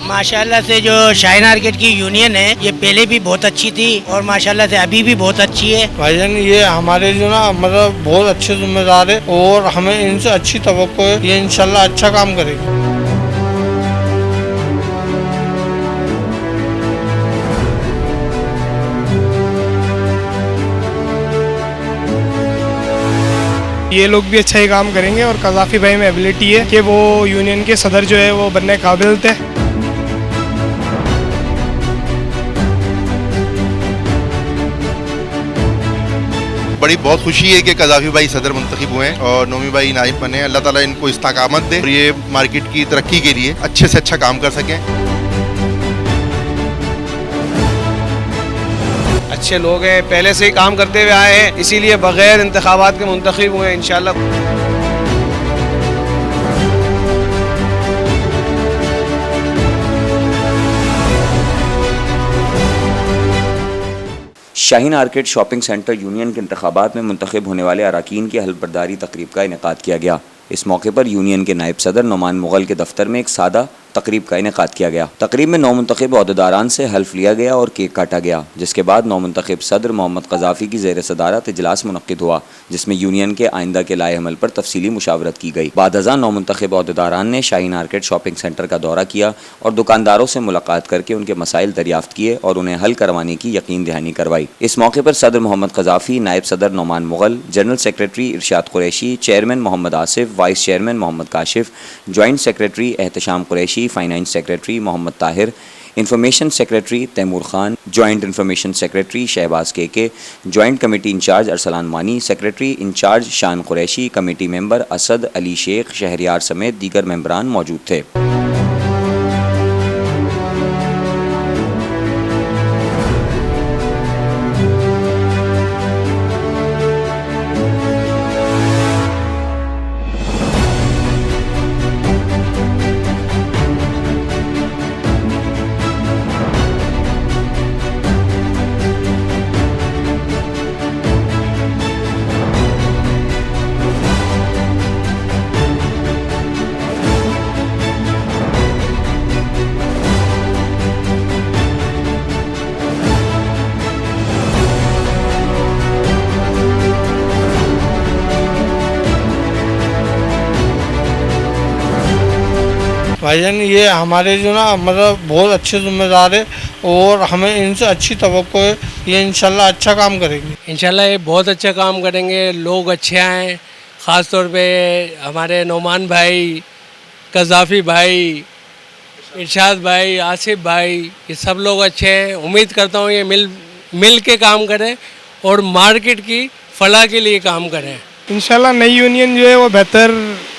माशाल्लाह से जो शाहीन आर्केड की यूनियन है ये पहले भी बहुत अच्छी थी और माशाल्लाह से अभी भी बहुत अच्छी है। भाईजान ये हमारे जो ना मतलब बहुत अच्छे जिम्मेदार है और हमें इनसे अच्छी तवक्को है, ये इंशाल्लाह अच्छा काम करेगी। ये लोग भी अच्छा ही काम करेंगे और कज़ाफ़ी भाई में एबिलिटी है कि वो यूनियन के सदर जो है वो बनने काबिल थे। बड़ी बहुत खुशी है कि कज़ाफ़ी भाई सदर मुंतखब हुए हैं और नोमी भाई नाइब बने। अल्लाह ताला इनको इस्ताकामत दे और ये मार्केट की तरक्की के लिए अच्छे से अच्छा काम कर सकें। अच्छे लोग हैं, पहले से ही काम करते हुए आए हैं, इसीलिए बगैर इंतखाबात के मुंतखब हुए हैं इंशाल्लाह। Shaheen arcade shopping centre union के इंतखाबात में मुंतखब होने वाले अरकान की हल्फबरदारी तकरीब का इनेकाद किया गया। इस मौके पर यूनियन के नायब सदर नोमान मुगल के दफ्तर में एक सादा तकरीब का इनेकाद किया गया। तकरीब में नौमुंतखब अहदेदारान से हल्फ लिया गया और केक काटा गया, जिसके बाद नौमुंतखब सदर मोहम्मद क़ज़ाफ़ी की ज़ेर सदारत इजलास मुनक्किद हुआ, जिसमें यूनियन के आइंदा के लाए अमल पर तफसीली मुशावरत की गई। बाद अज़ां नौमुंतखब अहदेदारान ने शाहीन आर्केड शॉपिंग सेंटर का दौरा किया और दुकानदारों से मुलाकात करके उनके मसाइल दरियाफ्त किए और उन्हें हल करवाने की यकीन दहानी करवाई। इस मौके पर सदर मोहम्मद क़ज़ाफ़ी, नायब सदर Noman Mughal, general secretary Irshad Qureshi, chairman Mohammad Asif, vice chairman Mohammad Kashif, joint secretary Ehtesham Qureshi, finance secretary Mohammad Tahir, information secretary Taimur Khan, joint information secretary Shahbaz के, joint committee incharge Arsalan Mani, secretary incharge Shan Qureshi, committee member Asad Ali Sheikh, Shahryar समेत दीगर मेंबरान मौजूद थे। भाईजान ये हमारे जो ना मतलब बहुत अच्छे जिम्मेदार है और हमें इनसे अच्छी तवक्को है, ये इंशाल्लाह अच्छा काम करेंगे। इंशाल्लाह ये बहुत अच्छा काम करेंगे, लोग अच्छे हैं, ख़ास तौर पे हमारे नोमान भाई, कज़ाफ़ी भाई, इरशाद भाई, आसिफ भाई, ये सब लोग अच्छे हैं। उम्मीद करता हूँ ये मिल के काम करें और मार्केट की फलाह के लिए काम करें। इंशाल्लाह नई यूनियन जो है वो बेहतर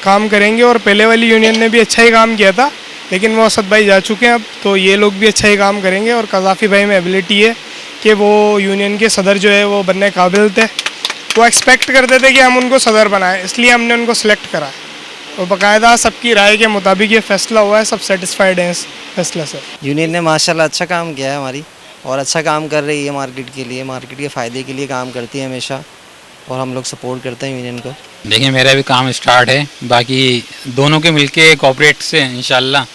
काम करेंगे और पहले वाली यूनियन ने भी अच्छा ही काम किया था, लेकिन वो असद भाई जा चुके हैं अब, तो ये लोग भी अच्छा ही काम करेंगे और कज़ाफ़ी भाई में एबिलिटी है कि वो यूनियन के सदर जो है वो बनने काबिल थे। वो एक्सपेक्ट करते थे कि हम उनको सदर बनाएं, इसलिए हमने उनको सिलेक्ट करा और बाकायदा सबकी राय के मुताबिक ये फ़ैसला हुआ है, सब सेटिस्फाइड हैं इस फैसले से। यूनियन ने माशाल्लाह अच्छा काम किया है हमारी और अच्छा काम कर रही है मार्केट के लिए, मार्केट के फ़ायदे के लिए काम करती है हमेशा और हम लोग सपोर्ट करते हैं यूनियन को। देखिए मेरा भी काम स्टार्ट है, बाकी दोनों के मिलके कोऑपरेट से इंशाल्लाह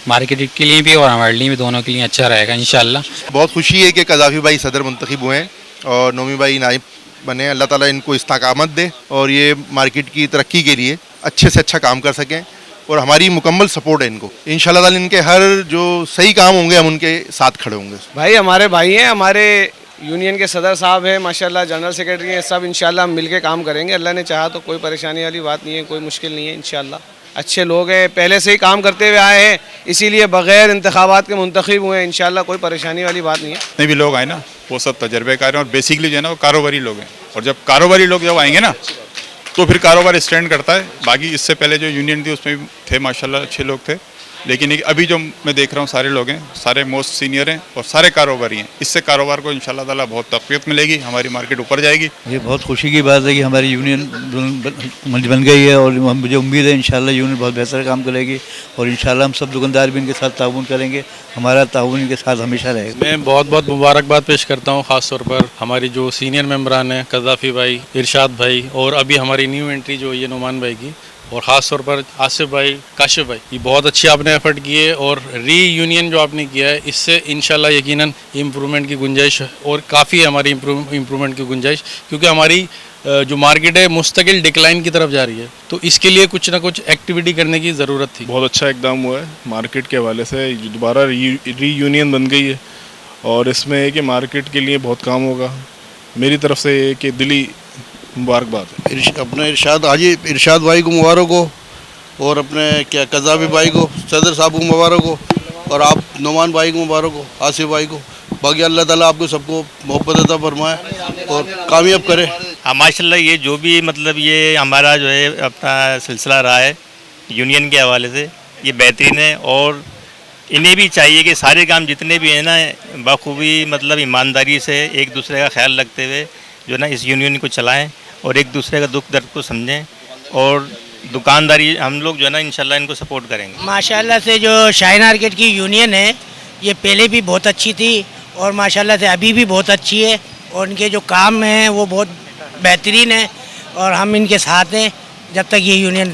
मार्केट के लिए भी और हमारे लिए भी दोनों के लिए अच्छा रहेगा इंशाल्लाह। बहुत खुशी है कि कज़ाफ़ी भाई सदर मुंतखब हुए हैं और नोमी भाई नाइब बने। अल्लाह ताला इनको इस्ताकामत दे और ये मार्केट की तरक्की के लिए अच्छे से अच्छा काम कर सकें और हमारी मुकम्मल सपोर्ट है इनको। इंशाल्लाह ताला इनके हर जो सही काम होंगे हम उनके साथ खड़े होंगे। भाई हमारे भाई हैं, हमारे यूनियन के सदर साहब हैं माशाल्लाह, जनरल सेक्रेटरी हैं, सब इंशाल्लाह हम मिल के काम करेंगे। अल्लाह ने चाहा तो कोई परेशानी वाली बात नहीं है, कोई मुश्किल नहीं है इंशाल्लाह। अच्छे लोग हैं, पहले से ही काम करते हुए आए हैं, इसीलिए बगैर इंतखाबात के मुंतखब हुए हैं इंशाल्लाह, कोई परेशानी वाली बात नहीं है। जितने भी लोग आए ना वो सब तजर्बेकार हैं और बेसिकली जो है ना वो कारोबारी लोग हैं, और जब कारोबारी लोग जब आएंगे ना तो फिर कारोबार स्टैंड करता है। बाकी इससे पहले जो यूनियन थी उसमें थे माशाल्लाह अच्छे लोग थे, लेकिन अभी जो मैं देख रहा हूँ सारे लोग हैं, सारे मोस्ट सीनियर हैं और सारे कारोबारी हैं। इससे कारोबार को इंशाल्लाह ताला बहुत तक़वियत मिलेगी, हमारी मार्केट ऊपर जाएगी। ये बहुत खुशी की बात है कि हमारी यूनियन बन गई है और मुझे उम्मीद है इंशाल्लाह यूनियन बहुत बेहतर काम करेगी और इंशाल्लाह हम सब दुकानदार भी इनके साथ ताउन करेंगे, हमारा ताउन इनके साथ हमेशा रहेगा। मैं बहुत बहुत मुबारकबाद पेश करता हूँ ख़ास तौर पर हमारी जो सीनियर मेम्बरान हैं, कज़ाफ़ी भाई, इरशाद भाई और अभी हमारी न्यू एंट्री जो ये नोमान भाई की, और ख़ास तौर पर आसिफ भाई, काशिफ भाई, ये बहुत अच्छी आपने एफर्ट किए और री यूनियन जो आपने किया है इससे इंशाल्लाह यकीनन इम्प्रूवमेंट की गुंजाइश और काफ़ी है हमारी इम्प्रूवमेंट की गुंजाइश, क्योंकि हमारी जो मार्केट है मुस्तकिल डिक्लाइन की तरफ जा रही है, तो इसके लिए कुछ ना कुछ एक्टिविटी करने की ज़रूरत थी। बहुत अच्छा इकदाम हुआ है मार्केट के हवाले से, दोबारा री यूनियन बन गई है और इसमें है कि मार्केट के लिए बहुत काम होगा। मेरी तरफ से ये कि दिली मुबारकबाद है। अपने इरशाद भाई को मुबारक हो और अपने क्या कज़ाफ़ी भाई को, सदर साहब को मुबारक हो और आप नोमान भाई को मुबारक हो, आसिफ भाई को। बाकी अल्लाह ताला आपको सबको मोहब्बत अता फरमाए और कामयाब करे। हाँ माशाल्लाह, ये जो भी मतलब ये हमारा जो है अपना सिलसिला रहा है यूनियन के हवाले से, ये बेहतरीन है और इन्हें भी चाहिए कि सारे काम जितने भी हैं ना बखूबी मतलब ईमानदारी से एक दूसरे का ख्याल रखते हुए जो ना इस यूनियन को चलाएं और एक दूसरे का दुख दर्द को समझें और दुकानदारी हम लोग जो है ना इंशाल्लाह इनको सपोर्ट करेंगे। माशाल्लाह से जो शाहीन मार्केट की यूनियन है ये पहले भी बहुत अच्छी थी और माशाल्लाह से अभी भी बहुत अच्छी है और इनके जो काम हैं वो बहुत बेहतरीन है और हम इनके साथ हैं जब तक ये यूनियन